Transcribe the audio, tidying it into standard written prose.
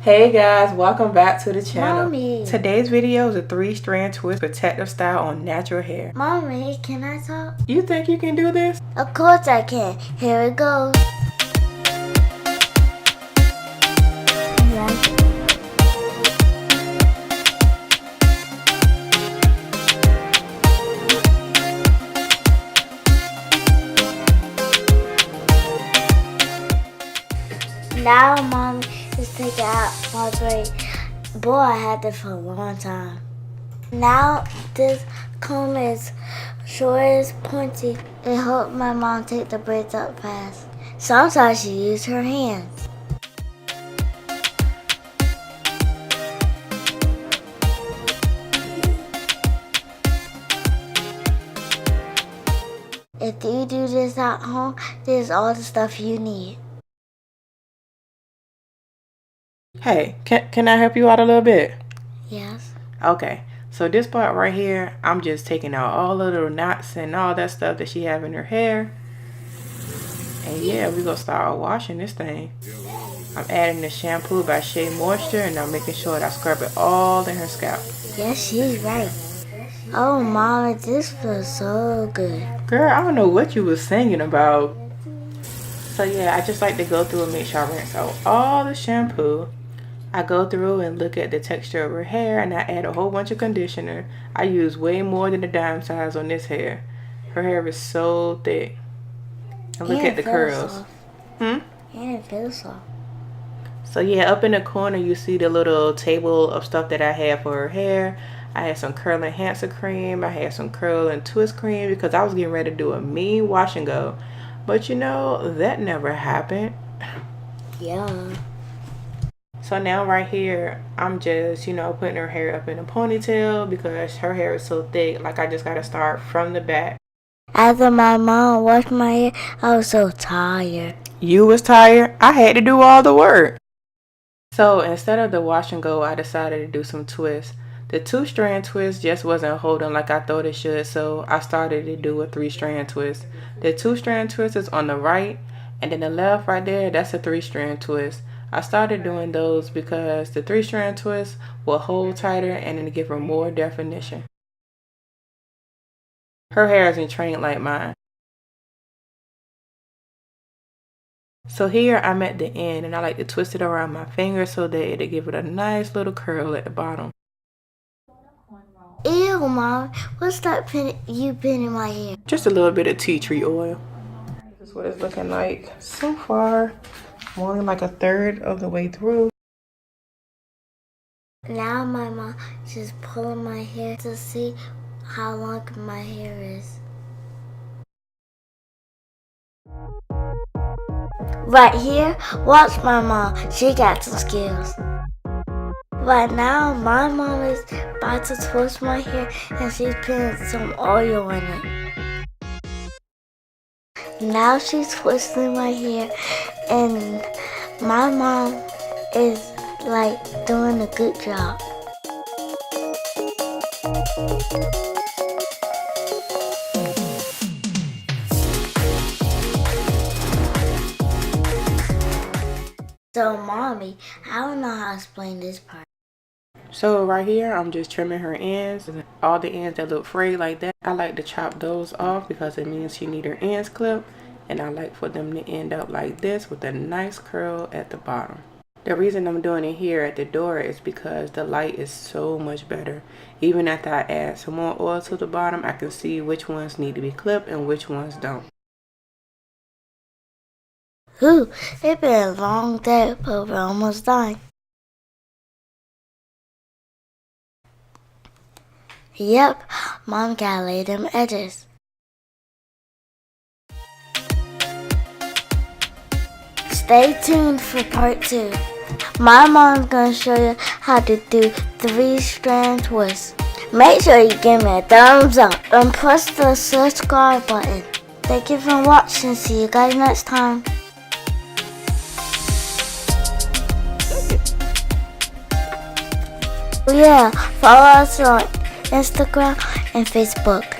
Hey guys, welcome back to the channel. Mommy. Today's video is a 3-strand twist protective style on natural hair. Mommy, can I talk? You think you can do this? Of course I can. Here it goes. Now, Mommy is taking out my braid. Boy, I had this for a long time. Now, this comb is short, is pointy. It helped my mom take the braids up fast. Sometimes she used her hands. If you do this at home, this is all the stuff you need. Hey, can I help you out a little bit? Yes. Okay, so this part right here, I'm just taking out all the little knots and all that stuff that she have in her hair. And yeah, we're gonna start washing this thing. I'm adding the shampoo by Shea Moisture, and I'm making sure that I scrub it all in her scalp. Yes, she's right. Oh, Mama, this feels so good. Girl, I don't know what you was singing about. So yeah, I just like to go through and make sure I rinse out all the shampoo. I go through and look at the texture of her hair, and I add a whole bunch of conditioner. I use way more than the dime size on this hair. Her hair is so thick. And look at the curls. Soft. And it feels soft. So yeah, up in the corner you see the little table of stuff that I have for her hair. I had some curl enhancer cream. I had some curl and twist cream because I was getting ready to do a mean wash and go. But you know, that never happened. Yeah. So now right here, I'm just, putting her hair up in a ponytail because her hair is so thick. Like, I just got to start from the back. After my mom washed my hair, I was so tired. You was tired? I had to do all the work. So instead of the wash and go, I decided to do some twists. The 2-strand twist just wasn't holding like I thought it should, so I started to do a 3-strand twist. The 2-strand twist is on the right, and then the left right there, that's a 3-strand twist. I started doing those because the 3-strand twist will hold tighter and then give her more definition. Her hair isn't trained like mine. So here I'm at the end, and I like to twist it around my finger so that it'll give it a nice little curl at the bottom. Ew, Mom. What's that you pin in my hair? Just a little bit of tea tree oil. This is what it's looking like so far. I'm only like a third of the way through. Now my mom is pulling my hair to see how long my hair is. Right here, watch my mom. She got some skills. Right now, my mom is about to twist my hair and she's putting some oil in it. Now she's twisting my hair and my mom is like doing a good job. So, Mommy, I don't know how to explain this part. So right here, I'm just trimming her ends. All the ends that look frayed like that, I like to chop those off because it means she need her ends clipped. And I like for them to end up like this with a nice curl at the bottom. The reason I'm doing it here at the door is because the light is so much better. Even after I add some more oil to the bottom, I can see which ones need to be clipped and which ones don't. Ooh, it's been a long day, but we're almost done. Yep, Mom gotta lay them edges. Stay tuned for part 2. My mom's gonna show you how to do 3-strand twists. Make sure you give me a thumbs up and press the subscribe button. Thank you for watching. See you guys next time. Yeah, follow us on Instagram and Facebook.